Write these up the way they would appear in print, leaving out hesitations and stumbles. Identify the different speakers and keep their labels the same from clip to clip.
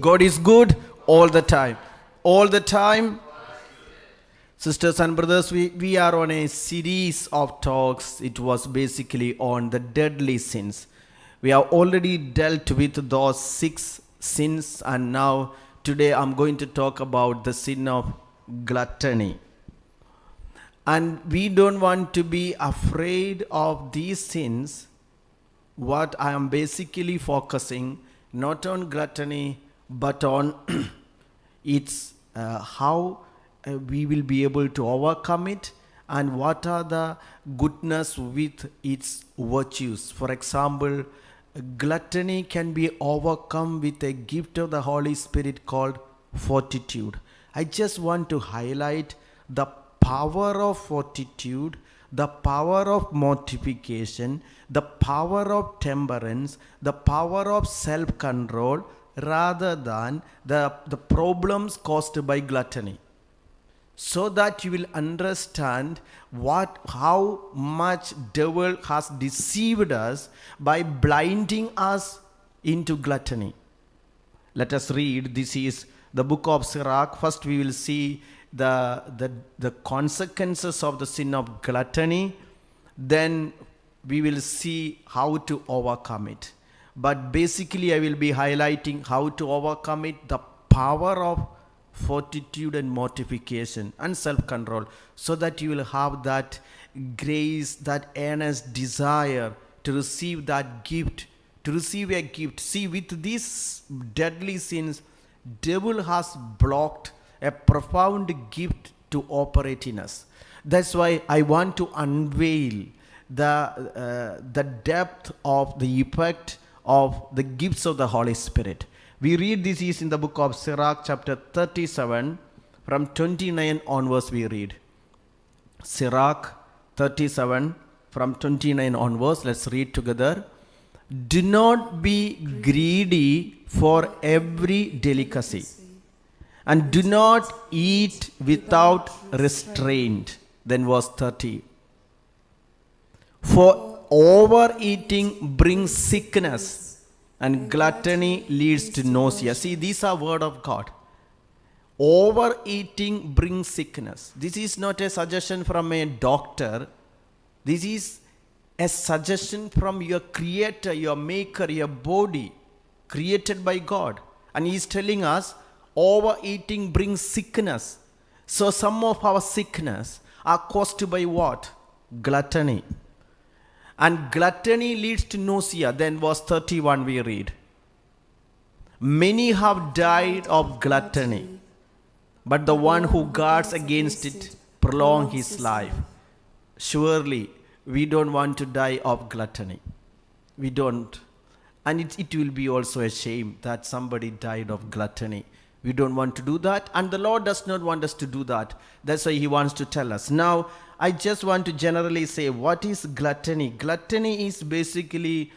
Speaker 1: God is good all the time. All the time. Sisters and brothers, we are on a series of talks. It was basically on the deadly sins. We have already dealt with those 6 sins, and now today I'm going to talk about the sin of gluttony. And we don't want to be afraid of these sins. What I am basically focusing not on gluttony but on its how we will be able to overcome it, and what are the goodness with its virtues. For example, gluttony can be overcome with a gift of the Holy Spirit called fortitude. I just want to highlight the power of fortitude, the power of mortification, the power of temperance, the power of self-control, rather than the problems caused by gluttony. So that you will understand how much devil has deceived us by blinding us into gluttony. Let us read. This is the book of Sirach. First we will see the consequences of the sin of gluttony. Then we will see how to overcome it. But basically I will be highlighting how to overcome it, the power of fortitude and mortification and self-control, so that you will have that grace, that earnest desire to receive that gift, to receive a gift. See, with these deadly sins, devil has blocked a profound gift to operate in us. That's why I want to unveil the depth of the effect of the gifts of the Holy Spirit. We read this is in the book of Sirach chapter 37 from 29 onwards we read. Sirach 37 from 29 onwards. Let's read together. Do not be greedy for every delicacy, and do not eat without restraint. Then verse 30. For overeating brings sickness, and gluttony leads to nausea. See, these are word of God. Overeating brings sickness. This is not a suggestion from a doctor. This is a suggestion from your creator, your maker, your body, created by God. And he is telling us overeating brings sickness. So some of our sickness are caused by what? Gluttony. And gluttony leads to nausea. Then verse 31 we read. Many have died of gluttony, but the one who guards against it prolong his life. Surely we don't want to die of gluttony. We don't. And it will be also a shame that somebody died of gluttony. We don't want to do that, and the Lord does not want us to do that. That's why he wants to tell us. Now, I just want to generally say, what is gluttony? Gluttony is basically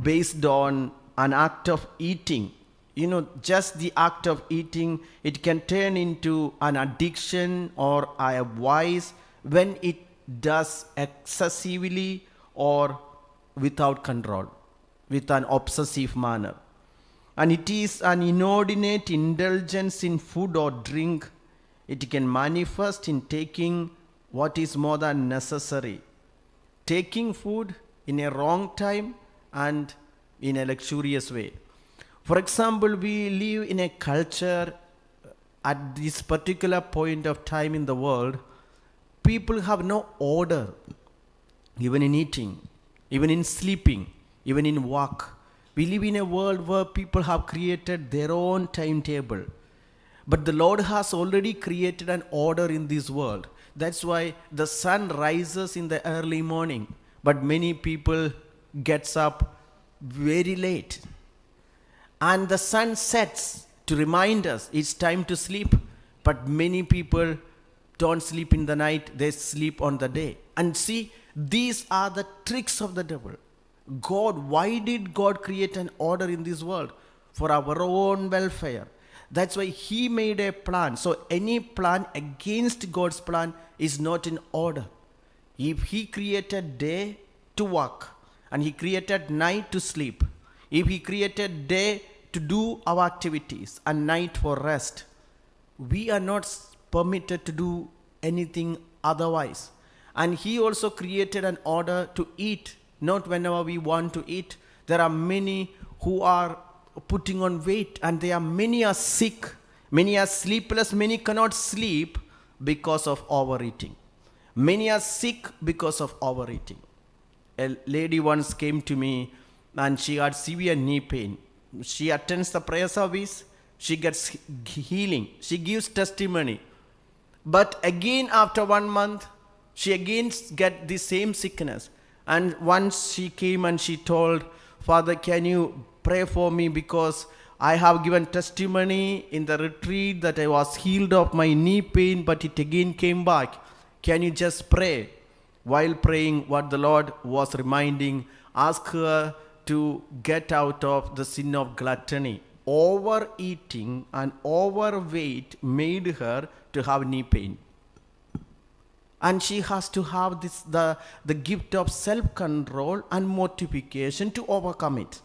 Speaker 1: based on an act of eating. Just the act of eating, it can turn into an addiction or a vice when it does excessively or without control, with an obsessive manner. And it is an inordinate indulgence in food or drink. It can manifest in taking what is more than necessary, taking food in a wrong time and in a luxurious way. For example, we live in a culture at this particular point of time in the world, people have no order, even in eating, even in sleeping, even in work. We live in a world where people have created their own timetable. But the Lord has already created an order in this world. That's why the sun rises in the early morning, but many people gets up very late. And the sun sets to remind us it's time to sleep, but many people don't sleep in the night, they sleep on the day. And see, these are the tricks of the devil. Why did God create an order in this world? For our own welfare. That's why he made a plan. So any plan against God's plan is not in order. If he created day to work and he created night to sleep, if he created day to do our activities and night for rest. We are not permitted to do anything otherwise. And he also created an order to eat, not whenever we want to eat. There are many who are putting on weight, and many are sick, many are sleepless, many cannot sleep because of overeating. Many are sick because of overeating. A lady once came to me and she had severe knee pain. She attends the prayer service, she gets healing, she gives testimony. But again, after 1 month, she again get the same sickness. And once she came and she told, Father, can you pray for me, because I have given testimony in the retreat that I was healed of my knee pain, but it again came back. Can you just pray? While praying, what the Lord was reminding, ask her to get out of the sin of gluttony. Overeating and overweight made her to have knee pain. And she has to have the gift of self-control and mortification to overcome it.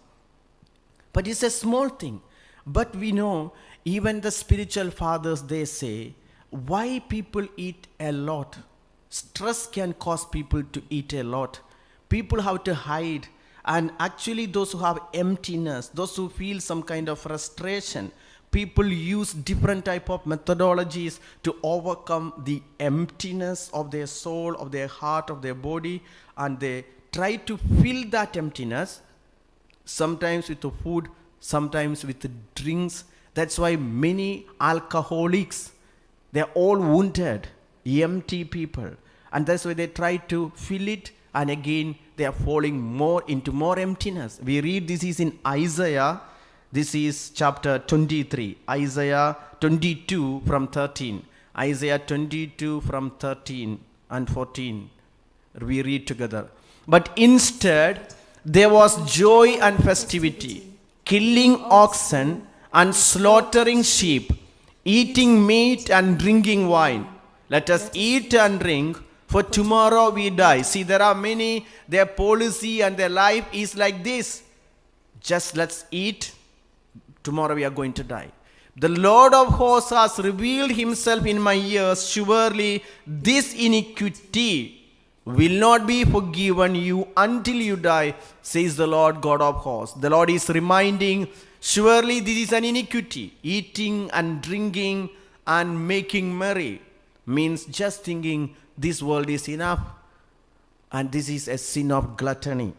Speaker 1: But it's a small thing. But we know, even the spiritual fathers, they say, why people eat a lot. Stress can cause people to eat a lot. People have to hide. And actually those who have emptiness, those who feel some kind of frustration, people use different type of methodologies to overcome the emptiness of their soul, of their heart, of their body, and they try to fill that emptiness, sometimes with the food, sometimes with the drinks. That's why many alcoholics, they're all wounded, empty people, and that's why they try to fill it, and again they are falling more into more emptiness. We read this is in Isaiah. This is chapter 23, Isaiah 22 from 13. Isaiah 22 from 13 and 14. We read together. But instead, there was joy and festivity, killing oxen and slaughtering sheep, eating meat and drinking wine. Let us eat and drink, for tomorrow we die. See, there are many, their policy and their life is like this. Just let's eat. Tomorrow we are going to die. The Lord of hosts has revealed himself in my ears. Surely this iniquity will not be forgiven you until you die, says the Lord God of hosts. The Lord is reminding, surely this is an iniquity. Eating and drinking and making merry means just thinking this world is enough. And this is a sin of gluttony.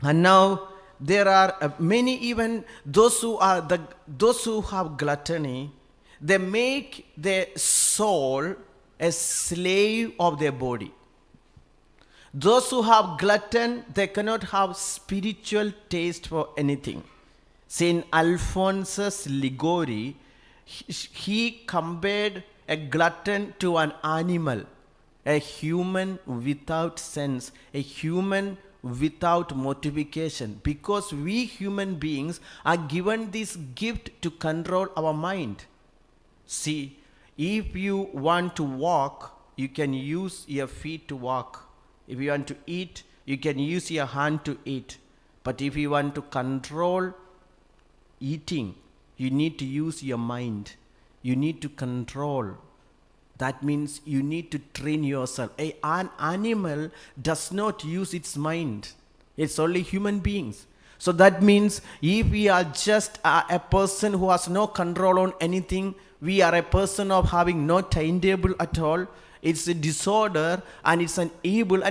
Speaker 1: And now there are many, even those who have gluttony, they make their soul a slave of their body. Those who have glutton, they cannot have spiritual taste for anything. Saint Alphonsus Liguori, he compared a glutton to an animal, a human without sense, a human without motivation, because we human beings are given this gift to control our mind. See, if you want to walk, you can use your feet to walk. If you want to eat, you can use your hand to eat. But if you want to control eating, you need to use your mind. You need to control. That means you need to train yourself. An animal does not use its mind. It's only human beings. So that means if we are just a person who has no control on anything, we are a person of having no timetable at all. It's a disorder, and it's an evil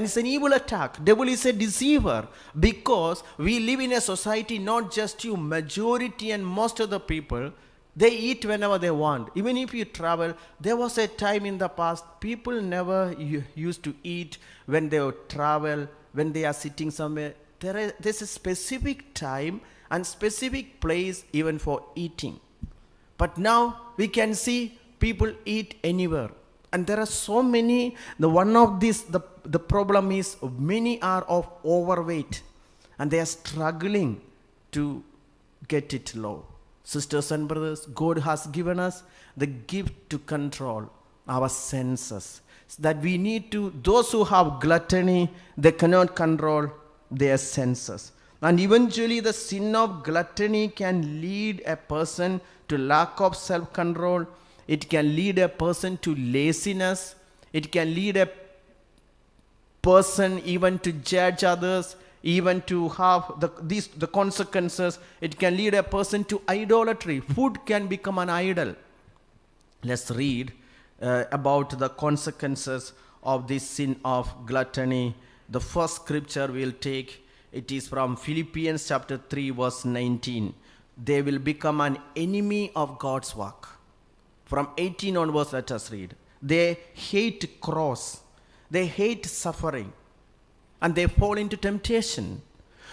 Speaker 1: attack. Devil is a deceiver, because we live in a society, not just you, majority and most of the people, they eat whenever they want. Even if you travel, there was a time in the past, people never used to eat when they would travel, when they are sitting somewhere. There's a specific time and specific place even for eating. But now we can see people eat anywhere. And there are so many. The problem is many are of overweight, and they are struggling to get it low. Sisters and brothers, God has given us the gift to control our senses. That we need to, those who have gluttony, they cannot control their senses. And eventually the sin of gluttony can lead a person to lack of self-control. It can lead a person to laziness. It can lead a person even to judge others, even to have the consequences. It can lead a person to idolatry. Food can become an idol. Let's read about the consequences of this sin of gluttony. The first scripture we'll take, it is from Philippians chapter 3 verse 19. They will become an enemy of God's work. From 18 onwards, let us read. They hate cross. They hate suffering. And they fall into temptation.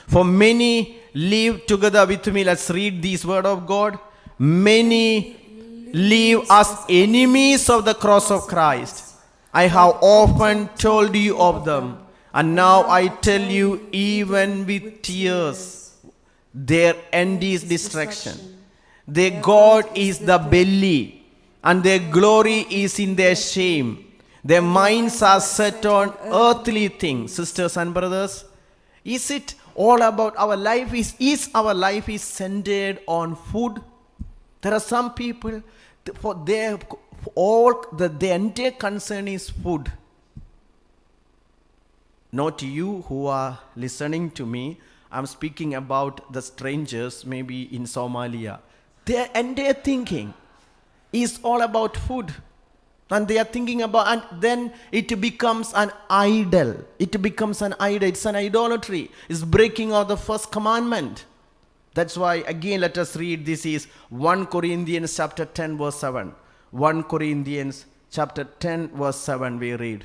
Speaker 1: For many live together with me. Let's read this word of God. Many live as enemies of the cross of Christ. I have often told you of them. And now I tell you, even with tears, their end is destruction. Their God is the belly, and their glory is in their shame. Their minds are set on earthly things. Sisters and brothers, is it all about our life? Is our life is centered on food? There are some people, for their entire concern is food. Not you who are listening to me. I'm speaking about the strangers, maybe in Somalia. Their entire thinking is all about food. And they are thinking about, and then it becomes an idol. It becomes an idol. It's an idolatry. It's breaking of the first commandment. That's why, again, let us read. This is 1 Corinthians chapter 10 verse 7. 1 Corinthians chapter 10 verse 7 we read.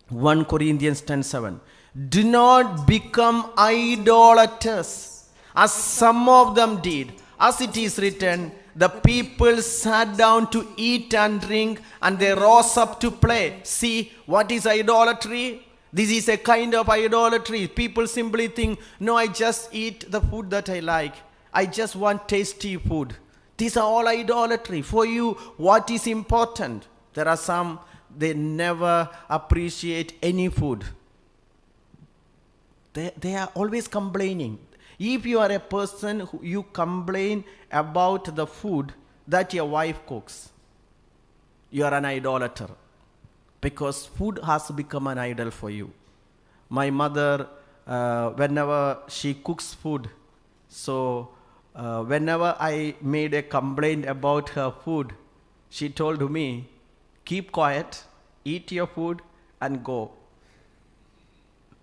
Speaker 1: 1 Corinthians 10:7. Do not become idolaters, as some of them did. As it is written, the people sat down to eat and drink, and they rose up to play. See, what is idolatry? This is a kind of idolatry. People simply think, no, I just eat the food that I like. I just want tasty food. These are all idolatry. For you, what is important? There are some, they never appreciate any food. They are always complaining. If you are a person who you complain about the food that your wife cooks, you are an idolater, because food has become an idol for you. My mother, whenever she cooks food, whenever I made a complaint about her food, she told me, keep quiet, eat your food and go.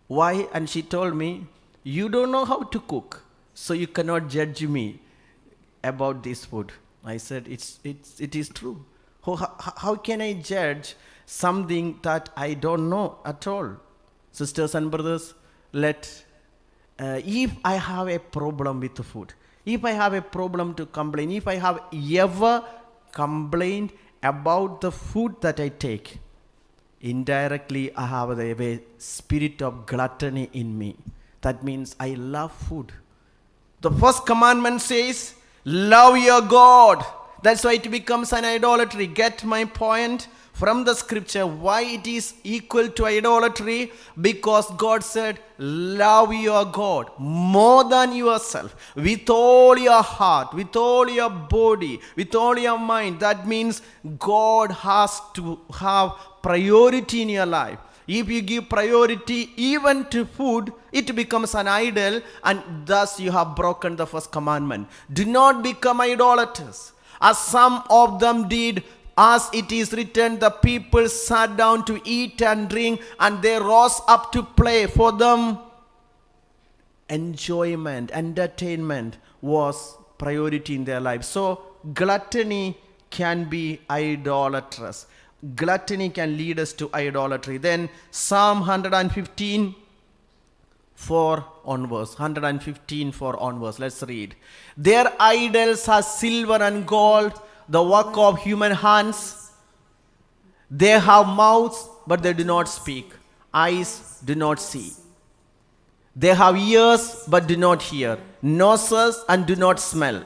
Speaker 1: Why? And she told me, you don't know how to cook, so you cannot judge me about this food. I said, it is true. How can I judge something that I don't know at all? Sisters and brothers, if I have a problem with the food, if I have a problem to complain, if I have ever complained about the food that I take, indirectly I have a spirit of gluttony in me. That means I love food. The first commandment says, love your God. That's why it becomes an idolatry. Get my point from the scripture why it is equal to idolatry? Because God said, love your God more than yourself, with all your heart, with all your body, with all your mind. That means God has to have priority in your life. If you give priority even to food, it becomes an idol, and thus you have broken the first commandment. Do not become idolaters, as some of them did. As it is written, the people sat down to eat and drink, and they rose up to play. For them, enjoyment, entertainment was priority in their life. So gluttony can be idolatrous. Gluttony can lead us to idolatry. Then Psalm 115, 4 onwards. 115, 4 onwards. Let's read. Their idols are silver and gold, the work of human hands. They have mouths, but they do not speak. Eyes do not see. They have ears, but do not hear. Noses, and do not smell.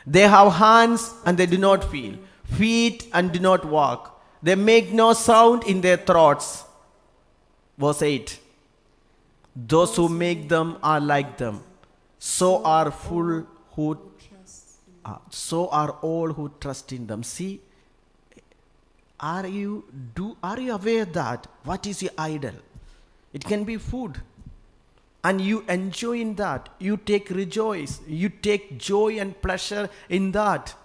Speaker 1: They have hands, and they do not feel. Feet, and do not walk. They make no sound in their throats. Verse 8. Those who make them are like them. So are full who so are all who trust in them. See, are you aware that what is your idol? It can be food. And you enjoy in that. You take rejoice. You take joy and pleasure in that.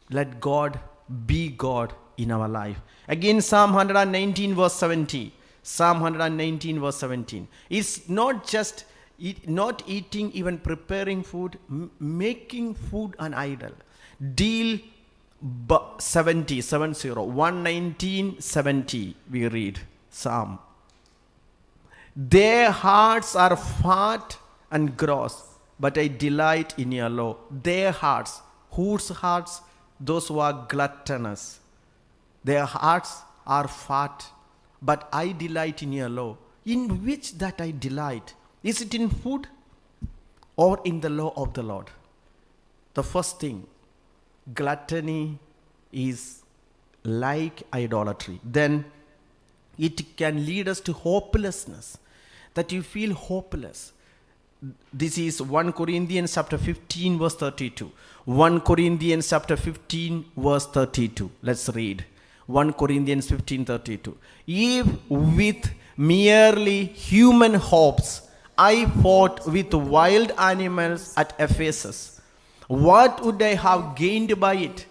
Speaker 1: Let God be God in our life. Again, Psalm 119 verse 17. Psalm 119 verse 17. It's not just not eating, even preparing food, making food an idol. Deal 70, 119, 70 we read Psalm. Their hearts are fat and gross, but I delight in your law. Their hearts. Whose hearts? Those who are gluttonous. Their hearts are fat, but I delight in your law. In which that I delight? Is it in food or in the law of the Lord? The first thing, gluttony is like idolatry. Then it can lead us to hopelessness, that you feel hopeless. This is 1 Corinthians chapter 15 verse 32. 1 Corinthians chapter 15 verse 32. Let's read. 1 Corinthians 15:32. If with merely human hopes I fought with wild animals at Ephesus, what would I have gained by it?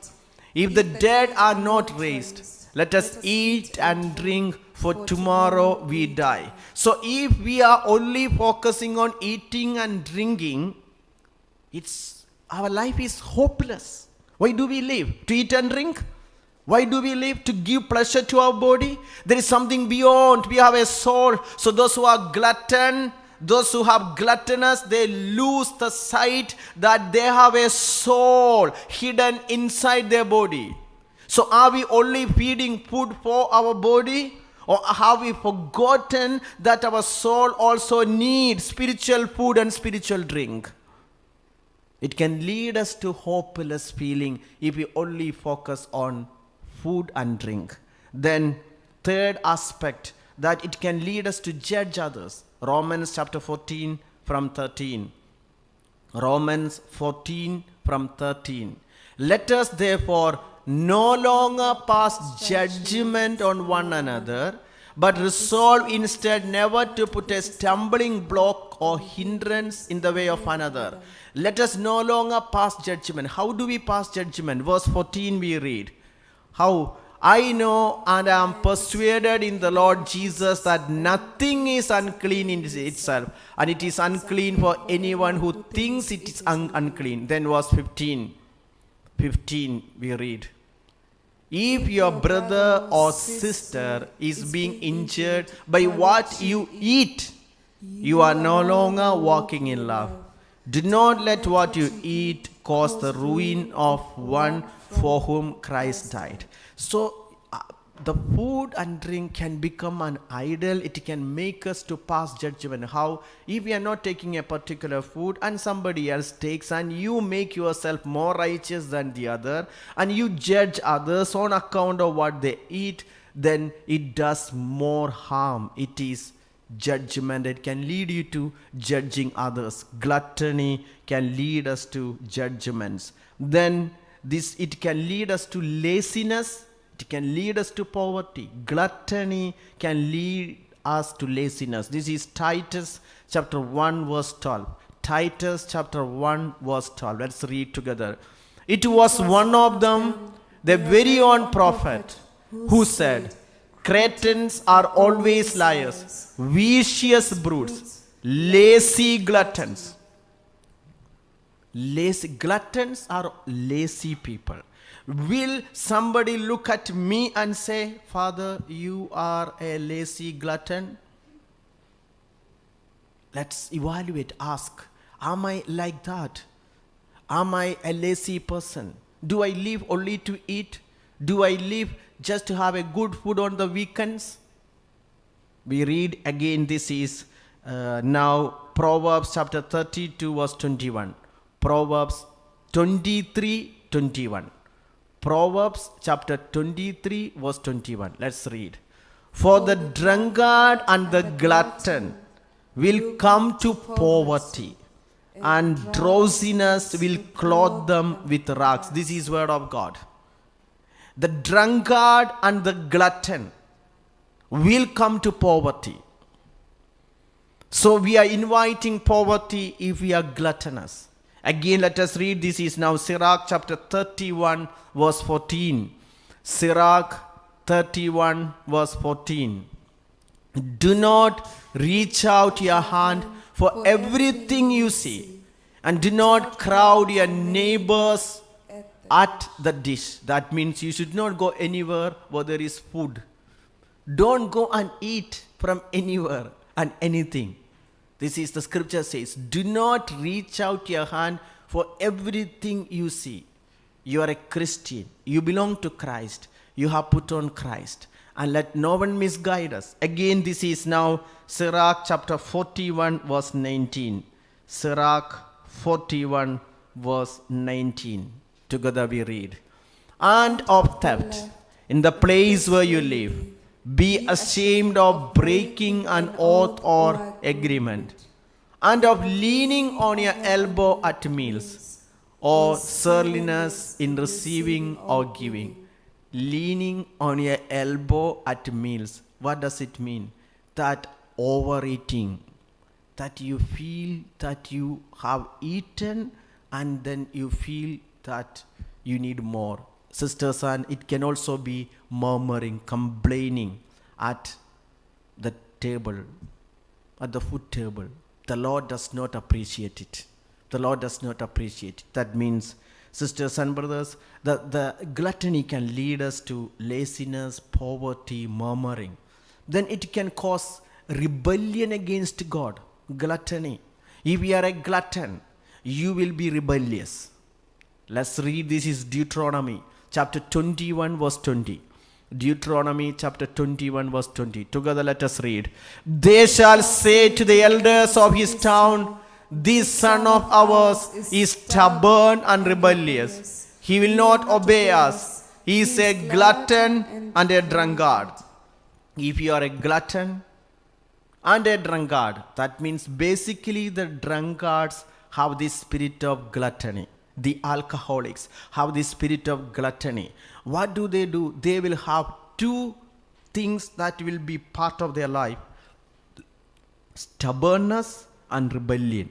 Speaker 1: If the dead are not raised, let us eat and drink, for tomorrow we die. So if we are only focusing on eating and drinking, our life is hopeless. Why do we live? To eat and drink? Why do we live? To give pleasure to our body? There is something beyond. We have a soul. So those who are those who have gluttonous, they lose the sight that they have a soul hidden inside their body. So are we only feeding food for our body? Or have we forgotten that our soul also needs spiritual food and spiritual drink? It can lead us to hopeless feeling if we only focus on food and drink. Then third aspect, that it can lead us to judge others. Romans chapter 14 from 13. Romans 14 from 13. Let us therefore no longer pass judgment on one another, but resolve instead never to put a stumbling block or hindrance in the way of another. Let us no longer pass judgment. How do we pass judgment? Verse 14 we read. How? I know and I am persuaded in the Lord Jesus that nothing is unclean in itself, and it is unclean for anyone who thinks it is unclean. Then verse 15 we read. If your brother or sister is being injured by what you eat, you are no longer walking in love. Do not let what you eat cause the ruin of one for whom Christ died. So the food and drink can become an idol. It can make us to pass judgment. How? If we are not taking a particular food and somebody else takes, and you make yourself more righteous than the other, and you judge others on account of what they eat, then it does more harm. It is judgment. It can lead you to judging others. Gluttony can lead us to judgments. Then it can lead us to laziness. It can lead us to poverty. Gluttony can lead us to laziness. This is Titus chapter 1 verse 12. Titus chapter 1 verse 12. Let's read together. It was one of them, the very own prophet, who said, Cretans are always liars, vicious brutes, lazy gluttons. Gluttons are lazy people. Will somebody look at me and say, Father, you are a lazy glutton? Let's evaluate, ask, am I like that? Am I a lazy person? Do I live only to eat? Do I live just to have a good food on the weekends? We read again, this is now Proverbs chapter 32 verse 21. Proverbs 23:21. Proverbs chapter 23 verse 21. Let's read. For the drunkard and the glutton will come to poverty, and drowsiness will clothe them with rags. This is word of God. The drunkard and the glutton will come to poverty. So we are inviting poverty if we are gluttonous. Again, let us read. This is now Sirach chapter 31 verse 14. Sirach 31 verse 14. Do not reach out your hand for everything you see, and do not crowd your neighbors at the dish. That means you should not go anywhere where there is food. Don't go and eat from anywhere and anything. This is the scripture says, do not reach out your hand for everything you see. You are a Christian. You belong to Christ. You have put on Christ. And let no one misguide us. Again, this is now Sirach chapter 41 verse 19. Sirach 41 verse 19. Together we read. And of theft in the place where you live. Be ashamed of breaking an oath or agreement, and of leaning on your elbow at meals, or surliness in receiving or giving. Leaning on your elbow at meals. What does it mean? That overeating. That you feel that you have eaten and then you feel that you need more. Sisters, and it can also be murmuring, complaining at the table, at the food table. The Lord does not appreciate it. The Lord does not appreciate it. That means, sisters and brothers, the gluttony can lead us to laziness, poverty, murmuring. Then it can cause rebellion against God. Gluttony. If you are a glutton, you will be rebellious. Let's read. This is Deuteronomy chapter 21 verse 20. Deuteronomy chapter 21 verse 20. Together let us read. They shall say to the elders of his town, this son of ours is stubborn and rebellious. He will not obey us. He is a glutton and a drunkard. If you are a glutton and a drunkard, that means basically the drunkards have this spirit of gluttony. The alcoholics have the spirit of gluttony. What do? They will have two things that will be part of their life. Stubbornness and rebellion.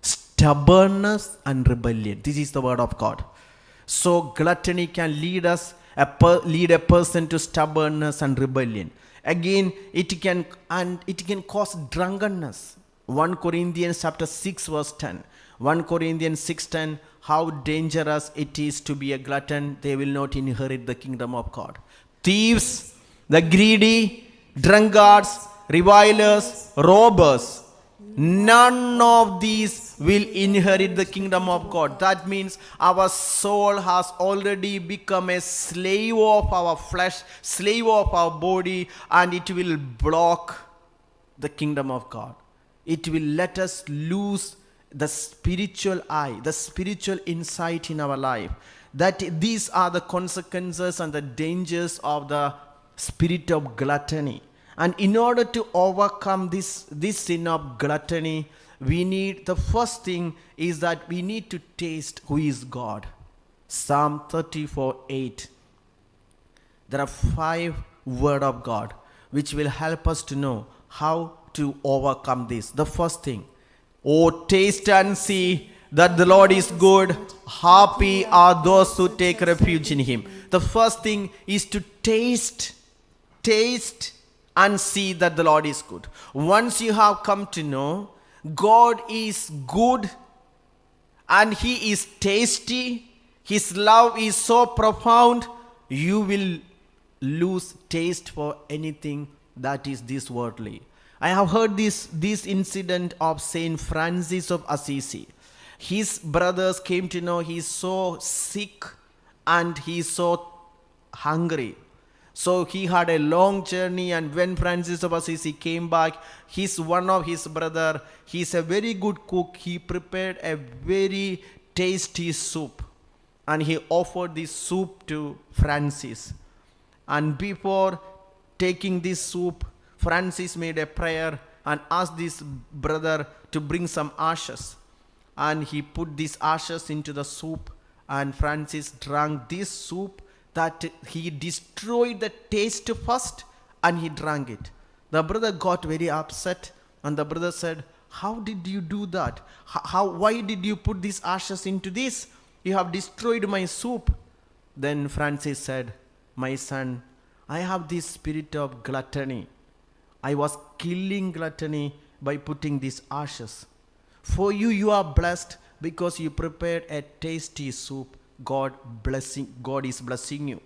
Speaker 1: Stubbornness and rebellion. This is the word of God. So gluttony can lead a person to stubbornness and rebellion. Again, it can cause drunkenness. 1 Corinthians chapter 6 verse 10. 1 Corinthians 6:10, how dangerous it is to be a glutton. They will not inherit the kingdom of God. Thieves, the greedy, drunkards, revilers, robbers, none of these will inherit the kingdom of God. That means our soul has already become a slave of our flesh, slave of our body, and it will block the kingdom of God. It will let us lose the spiritual eye, the spiritual insight in our life. That these are the consequences and the dangers of the spirit of gluttony. And in order to overcome this sin of gluttony, the first thing is that we need to taste who is God. Psalm 34:8. There are 5 words of God which will help us to know how to overcome this. The first thing, oh, taste and see that the Lord is good. Happy are those who take refuge in him. The first thing is to taste and see that the Lord is good. Once you have come to know God is good and he is tasty, his love is so profound, you will lose taste for anything that is this worldly. I have heard this incident of Saint Francis of Assisi. His brothers came to know he is so sick and he is so hungry. So he had a long journey, and when Francis of Assisi came back, one of his brother, he's a very good cook. He prepared a very tasty soup and he offered this soup to Francis. And before taking this soup, Francis made a prayer and asked this brother to bring some ashes. And he put these ashes into the soup, and Francis drank this soup that he destroyed the taste first, and he drank it. The brother got very upset, and the brother said, "How did you do that? Why did you put these ashes into this? You have destroyed my soup." Then Francis said, "My son, I have this spirit of gluttony. I was killing gluttony by putting these ashes. For you, you are blessed because you prepared a tasty soup. God is blessing you.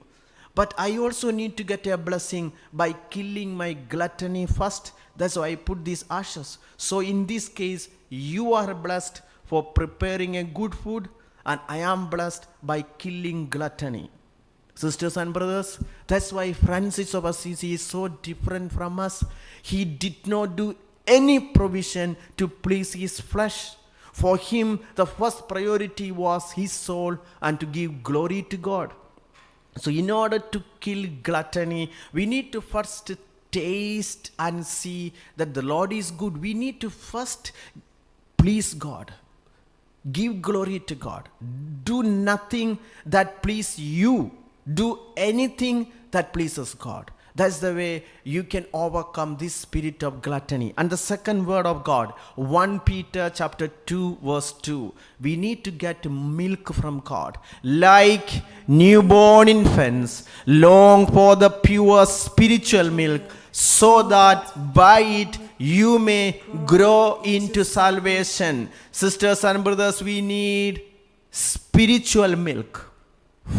Speaker 1: But I also need to get a blessing by killing my gluttony first. That's why I put these ashes. So in this case, you are blessed for preparing a good food, and I am blessed by killing gluttony." Sisters and brothers, that's why Francis of Assisi is so different from us. He did not do any provision to please his flesh. For him, the first priority was his soul and to give glory to God. So in order to kill gluttony, we need to first taste and see that the Lord is good. We need to first please God. Give glory to God. Do nothing that pleases you. Do anything that pleases God. That's the way you can overcome this spirit of gluttony. And the second word of God, 1 Peter chapter 2 verse 2. We need to get milk from God. Like newborn infants, long for the pure spiritual milk, so that by it you may grow into salvation. Sisters and brothers, we need spiritual milk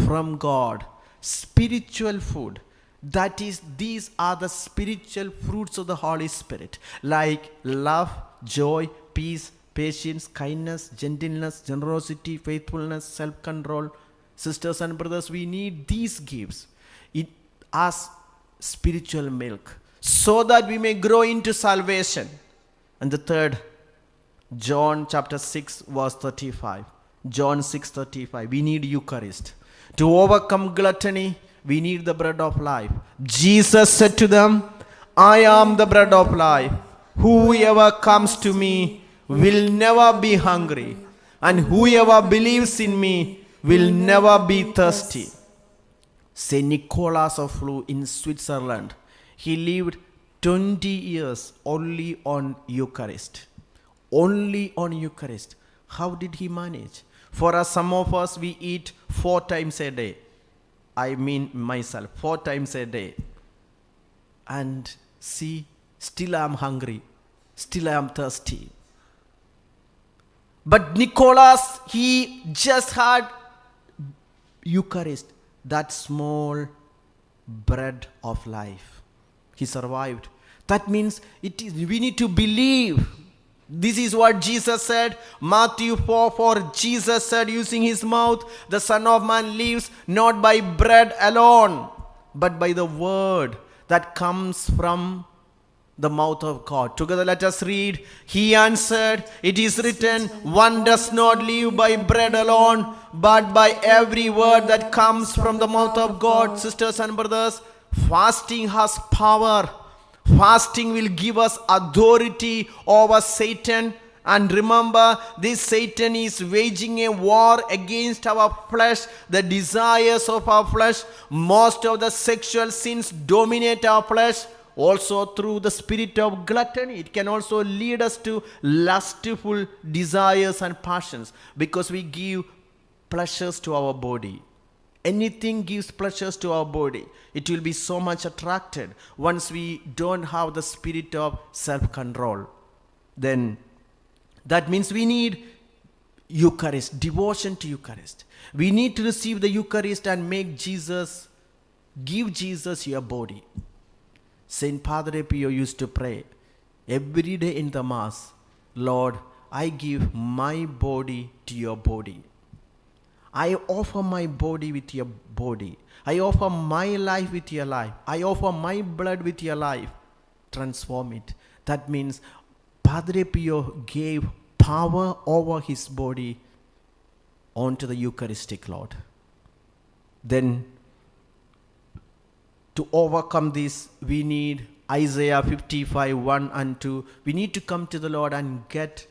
Speaker 1: from God. Spiritual food. That is, these are the spiritual fruits of the Holy Spirit, like love, joy, peace, patience, kindness, gentleness, generosity, faithfulness, self-control. Sisters and brothers, we need these gifts as spiritual milk, so that we may grow into salvation. And the third, John chapter 6 verse 35. John 6:35. We need Eucharist. To overcome gluttony, we need the bread of life. Jesus said to them, "I am the bread of life. Whoever comes to me will never be hungry, and whoever believes in me will never be thirsty." Saint Nicholas of Flue in Switzerland, he lived 20 years only on Eucharist. Only on Eucharist. How did he manage? For us, some of us, we eat 4 times a day. I mean myself, 4 times a day. And see, still I am hungry. Still I am thirsty. But Nicholas, he just had Eucharist, that small bread of life. He survived. That means we need to believe. This is what Jesus said. Matthew 4:4. Jesus said, using his mouth, "The Son of Man lives not by bread alone, but by the word that comes from the mouth of God." Together let us read. He answered, "It is written, one does not live by bread alone, but by every word that comes from the mouth of God." Sisters and brothers, fasting has power. Fasting will give us authority over Satan. And remember, this Satan is waging a war against our flesh, the desires of our flesh. Most of the sexual sins dominate our flesh. Also through the spirit of gluttony, it can also lead us to lustful desires and passions, because we give pleasures to our body. Anything gives pleasures to our body. It will be so much attracted once we don't have the spirit of self-control. Then that means we need Eucharist, devotion to Eucharist. We need to receive the Eucharist and give Jesus your body. Saint Padre Pio used to pray every day in the Mass, "Lord, I give my body to your body. I offer my body with your body. I offer my life with your life. I offer my blood with your life. Transform it." That means Padre Pio gave power over his body onto the Eucharistic Lord. Then To overcome this, we need Isaiah 55, 1 and 2. We need to come to the Lord and get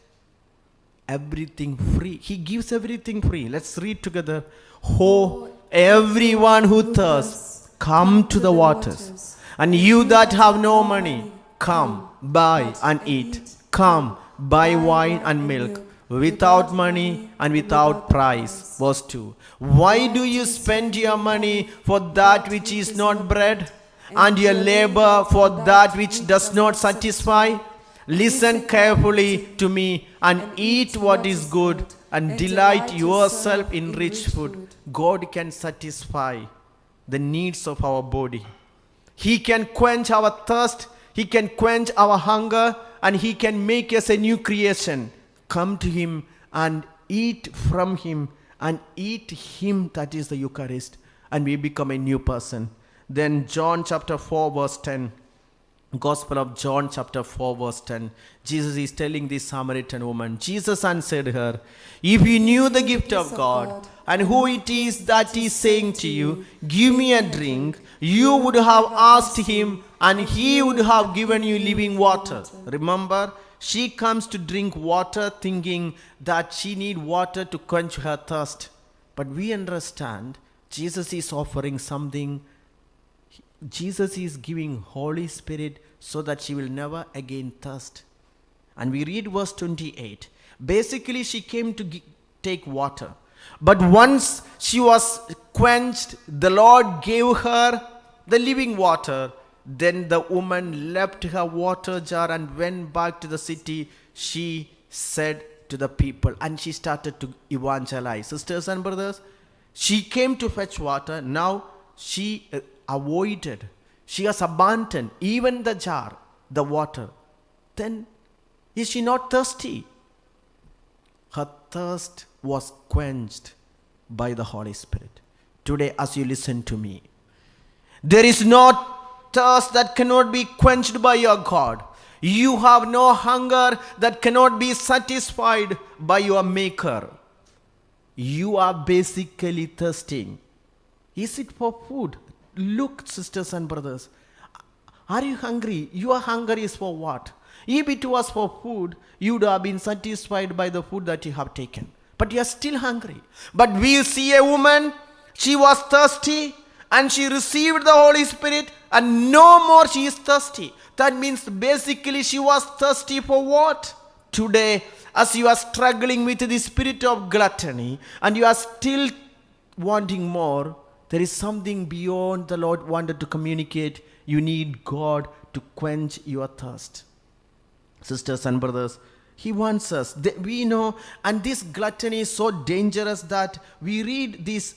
Speaker 1: everything free. He gives everything free. Let's read together. Oh, everyone who thirsts, come to the waters. And you that have no money, come, buy and eat. Come, buy wine and milk, without money and without price. Verse 2. Why do you spend your money for that which is not bread, and your labor for that which does not satisfy? Listen carefully to me and eat what is good, and delight yourself in rich food. God can satisfy the needs of our body. He can quench our thirst. He can quench our hunger, and He can make us a new creation. Come to Him and eat from Him, and eat Him, that is the Eucharist, and we become a new person. Then John chapter 4 verse 10. Gospel of John chapter 4 verse 10. Jesus is telling this Samaritan woman. Jesus answered her, if you knew the gift of God and who it is that is saying to you, give me a drink, you would have asked Him and He would have given you living water. Remember, she comes to drink water thinking that she need water to quench her thirst. But we understand Jesus is offering something. Jesus is giving Holy Spirit so that she will never again thirst. And we read verse 28. Basically, she came to take water. But once she was quenched, the Lord gave her the living water. Then the woman left her water jar and went back to the city. She said to the people, and she started to evangelize. Sisters and brothers, she came to fetch water. Now she avoided. She has abandoned even the jar, the water. Then is she not thirsty? Her thirst was quenched by the Holy Spirit. Today, as you listen to me, there is no thirst that cannot be quenched by your God. You have no hunger that cannot be satisfied by your Maker. You are basically thirsting. Is it for food? Look, sisters and brothers, are you hungry? Your hunger is for what? If it was for food, you would have been satisfied by the food that you have taken. But you are still hungry. But we see a woman, she was thirsty and she received the Holy Spirit, and no more she is thirsty. That means basically she was thirsty for what? Today, as you are struggling with the spirit of gluttony and you are still wanting more, there is something beyond the Lord wanted to communicate. You need God to quench your thirst. Sisters and brothers, He wants us. We know, and this gluttony is so dangerous that we read this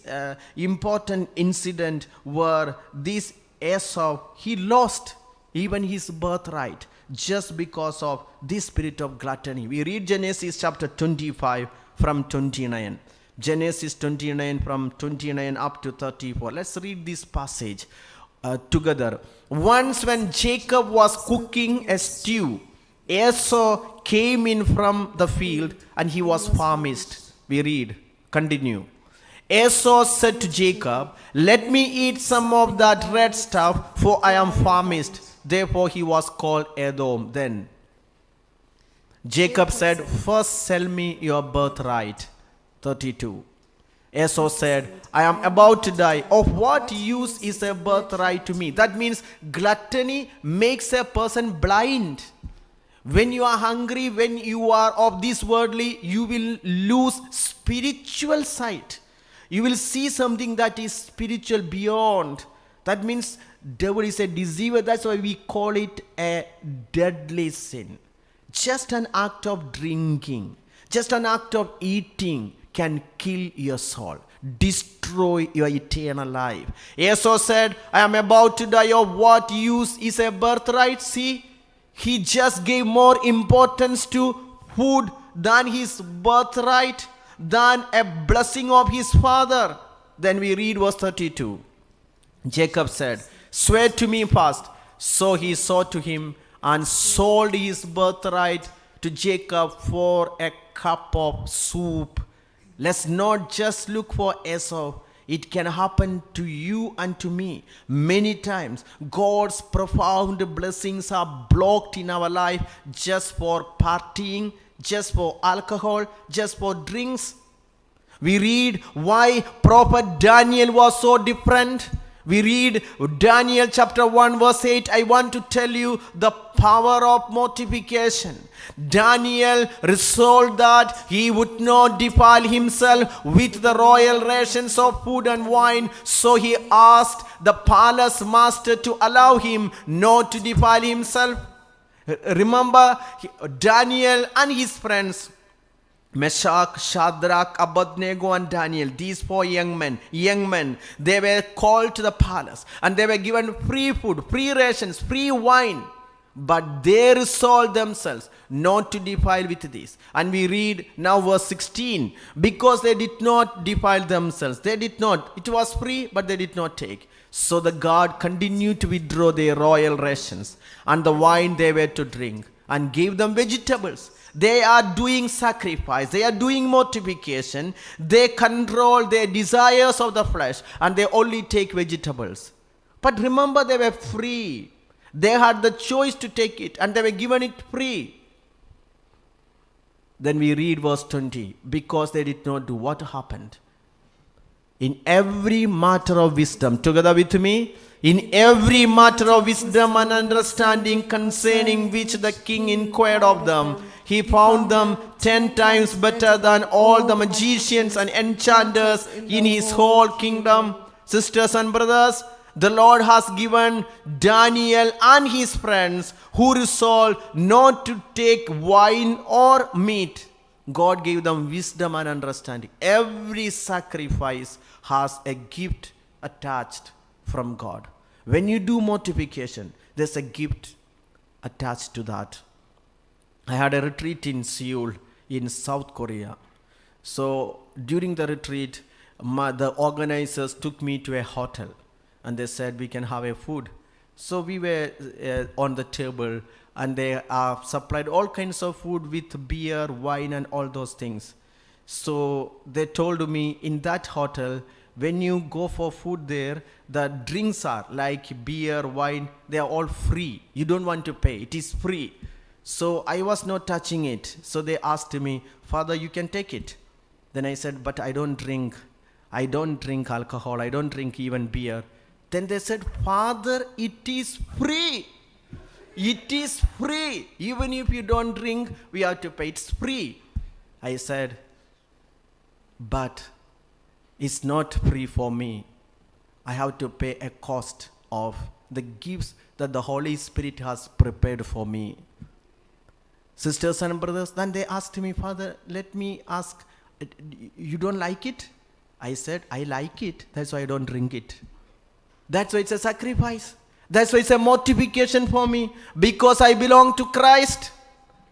Speaker 1: important incident where this Esau, he lost even his birthright just because of this spirit of gluttony. We read Genesis chapter 25 from 29. Genesis 29 from 29 up to 34. Let's read this passage together. Once when Jacob was cooking a stew, Esau came in from the field and he was famished. We read, continue. Esau said to Jacob, let me eat some of that red stuff, for I am famished. Therefore he was called Edom. Then Jacob said, first sell me your birthright. 32. Esau said, I am about to die. Of what use is a birthright to me? That means gluttony makes a person blind. When you are hungry, when you are of this worldly, you will lose spiritual sight. You will see something that is spiritual beyond. That means devil is a deceiver. That's why we call it a deadly sin. Just an act of drinking, just an act of eating can kill your soul, destroy your eternal life. Esau said, I am about to die. Of what use is a birthright? See, he just gave more importance to food than his birthright, than a blessing of his father. Then we read verse 32. Jacob said, swear to me fast. So he swore to him and sold his birthright to Jacob for a cup of soup. Let's not just look for Esau. It can happen to you and to me. Many times, God's profound blessings are blocked in our life just for partying, just for alcohol, just for drinks. We read why Prophet Daniel was so different. We read Daniel chapter 1 verse 8. I want to tell you the power of mortification. Daniel resolved that he would not defile himself with the royal rations of food and wine. So he asked the palace master to allow him not to defile himself. Remember, Daniel and his friends, Meshach, Shadrach, Abednego and Daniel, these four young men, they were called to the palace and they were given free food, free rations, free wine. But they resolved themselves not to defile with this. And we read now verse 16, because they did not defile themselves. They did not. It was free, but they did not take. So the God continued to withdraw their royal rations and the wine they were to drink and gave them vegetables. They are doing sacrifice. They are doing mortification. They control their desires of the flesh and they only take vegetables. But remember, they were free. They had the choice to take it and they were given it free. Then we read verse 20. Because they did not do, what happened? In every matter of wisdom, together with me, in every matter of wisdom and understanding concerning which the king inquired of them, he found them 10 times better than all the magicians and enchanters in his whole kingdom. Sisters and brothers, the Lord has given Daniel and his friends who resolved not to take wine or meat. God gave them wisdom and understanding. Every sacrifice has a gift attached from God. When you do mortification, there's a gift attached to that. I had a retreat in Seoul in South Korea. So during the retreat, the organizers took me to a hotel and they said we can have a food. So we were on the table and they supplied all kinds of food with beer, wine and all those things. So they told me in that hotel, when you go for food there, the drinks are like beer, wine, they are all free. You don't want to pay, it is free. So I was not touching it. So they asked me, Father, you can take it. Then I said, but I don't drink alcohol, I don't drink even beer. Then they said, Father, it is free. It is free. Even if you don't drink, we have to pay. It's free. I said, but it's not free for me. I have to pay a cost of the gifts that the Holy Spirit has prepared for me. Sisters and brothers, then they asked me, Father, let me ask, you don't like it? I said, I like it. That's why I don't drink it. That's why it's a sacrifice. That's why it's a mortification for me. Because I belong to Christ,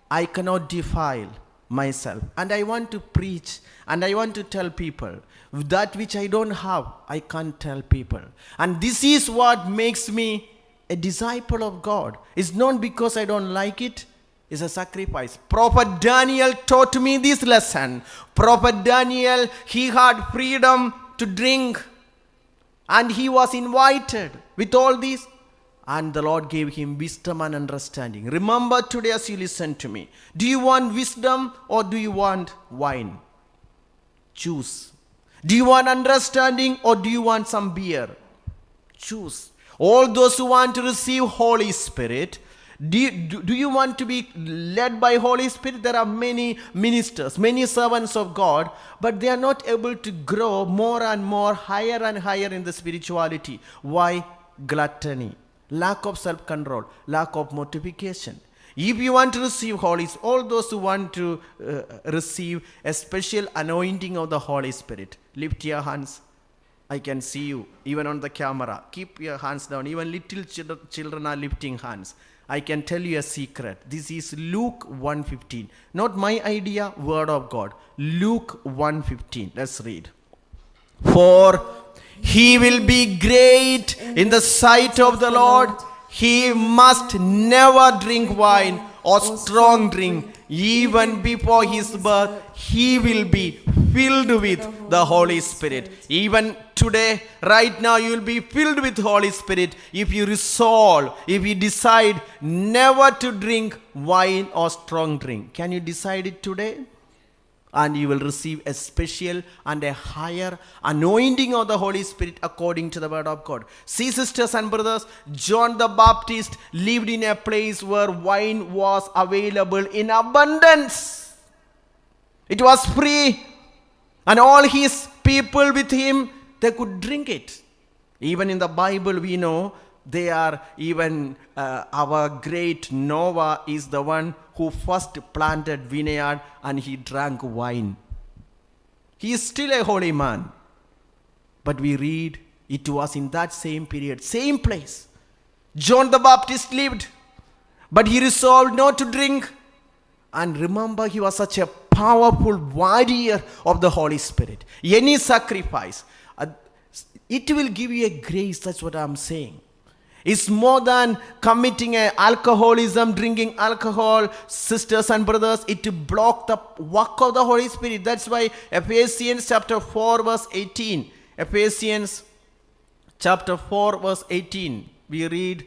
Speaker 1: I cannot defile myself. And I want to preach and I want to tell people that which I don't have, I can't tell people. And this is what makes me a disciple of God. It's not because I don't like it. It's a sacrifice. Prophet Daniel taught me this lesson. Prophet Daniel, he had freedom to drink. And he was invited with all this. And the Lord gave him wisdom and understanding. Remember today as you listen to me. Do you want wisdom or do you want wine? Choose. Do you want understanding or do you want some beer? Choose. All those who want to receive Holy Spirit, do you want to be led by Holy Spirit? There are many ministers, many servants of God, but they are not able to grow more and more, higher and higher in the spirituality. Why? Gluttony, lack of self-control, lack of mortification. If you want to receive Holy Spirit, all those who want to receive a special anointing of the Holy Spirit, lift your hands. I can see you, even on the camera. Keep your hands down. Even little children are lifting hands. I can tell you a secret. This is Luke 1:15. Not my idea, word of God. Luke 1:15. Let's read. For he will be great in the sight of the Lord. He must never drink wine or strong drink. even before his birth, he will be filled with the Holy Spirit. Even today, right now, you will be filled with Holy Spirit if you resolve, if you decide never to drink wine or strong drink. Can you decide it today? And you will receive a special and a higher anointing of the Holy Spirit according to the word of God. See, sisters and brothers, John the Baptist lived in a place where wine was available in abundance. It was free, and all his people with him, they could drink it. Even in the Bible, we know they are even our great Noah is the one who first planted vineyard and he drank wine. He is still a holy man. But we read it was in that same period, same place. John the Baptist lived, but he resolved not to drink. And remember, he was such a powerful warrior of the Holy Spirit. Any sacrifice, it will give you a grace. That's what I'm saying. It's more than committing a alcoholism, drinking alcohol, sisters and brothers. It block the work of the Holy Spirit. That's why Ephesians chapter 4 verse 18. Ephesians chapter 4 verse 18. We read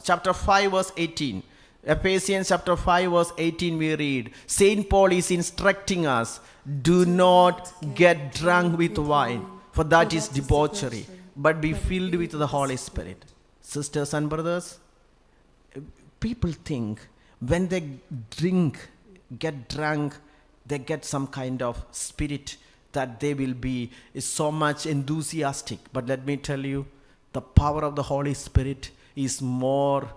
Speaker 1: chapter 5 verse 18. Ephesians chapter 5 verse 18 we read. Saint Paul is instructing us, do not get drunk with wine, for that is debauchery, but be filled with the Holy Spirit. Sisters and brothers, people think when they drink, get drunk, they get some kind of spirit that they will be so much enthusiastic. But let me tell you, the power of the Holy Spirit is more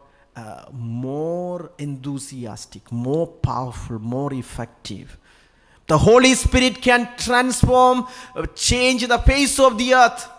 Speaker 1: enthusiastic, more powerful, more effective. The Holy Spirit can transform, change the face of the earth.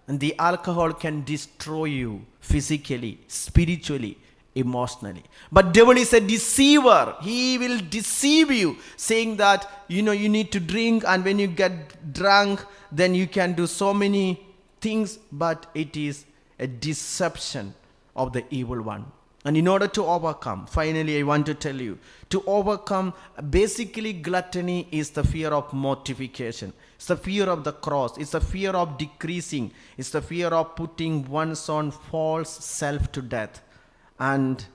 Speaker 1: And the alcohol can destroy you physically, spiritually, emotionally. But devil is a deceiver. He will deceive you, saying that, you need to drink, and when you get drunk, then you can do so many things. But it is a deception of the evil one. And in order to overcome, finally I want to tell you, to overcome, basically gluttony is the fear of mortification. It's the fear of the cross. It's the fear of decreasing. It's the fear of putting one's own false self to death. And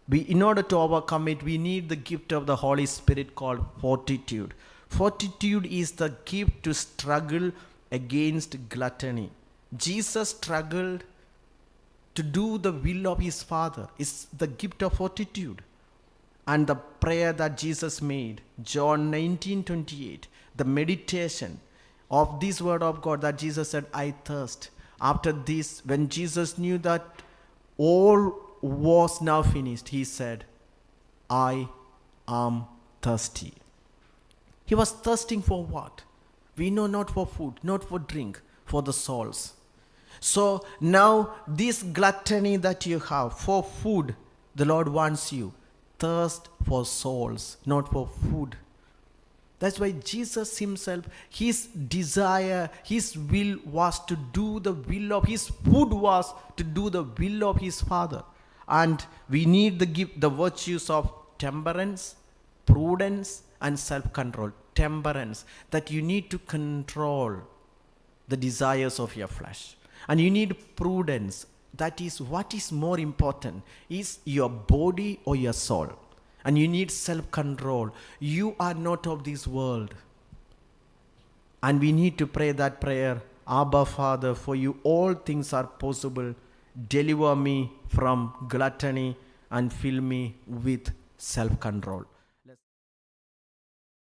Speaker 1: in order to overcome it, we need the gift of the Holy Spirit called fortitude. Fortitude is the gift to struggle against gluttony. Jesus struggled to do the will of his Father. It's the gift of fortitude. And the prayer that Jesus made, John 19:28, the meditation of this word of God that Jesus said, I thirst. After this, when Jesus knew that all was now finished, he said, I am thirsty. He was thirsting for what? We know, not for food, not for drink, for the souls. So now this gluttony that you have for food, the Lord wants you. Thirst for souls, not for food. That's why Jesus himself, his desire, his will was to do the will of, his food was to do the will of his Father. And we need the virtues of temperance, prudence, and self-control. Temperance, that you need to control the desires of your flesh. And you need prudence. That is, what is more important? Is your body or your soul? And you need self-control. You are not of this world. And we need to pray that prayer, Abba Father, for you all things are possible. Deliver me from gluttony and fill me with self-control.